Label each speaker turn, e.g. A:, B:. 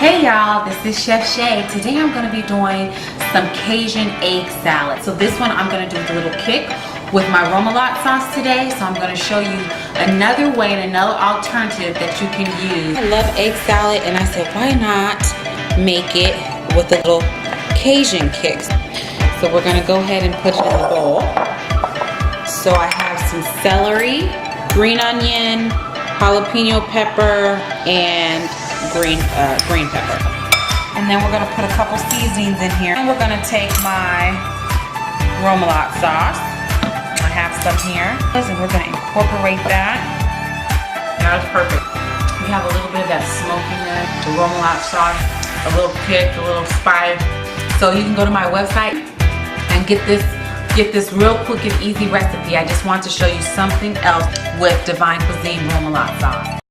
A: Hey y'all, this is Chef Shay. Today I'm going to be doing some Cajun egg salad. So this one I'm going to do with a little kick with my remoulade sauce today. So I'm going to show you another way and another alternative that you can use. I love egg salad and I said why not make it with a little Cajun kicks. So we're going to go ahead and put it in the bowl. So I have some celery, green onion, jalapeno pepper, and green pepper. And then we're going to put a couple seasonings in here. And we're going to take my remoulade sauce. I have some here. And we're going to incorporate that. That is perfect. We have a little bit of that smokiness, the remoulade sauce, a little kick, a little spice. So you can go to my website and get this real quick and easy recipe. I just want to show you something else with Divine Cuisine remoulade sauce.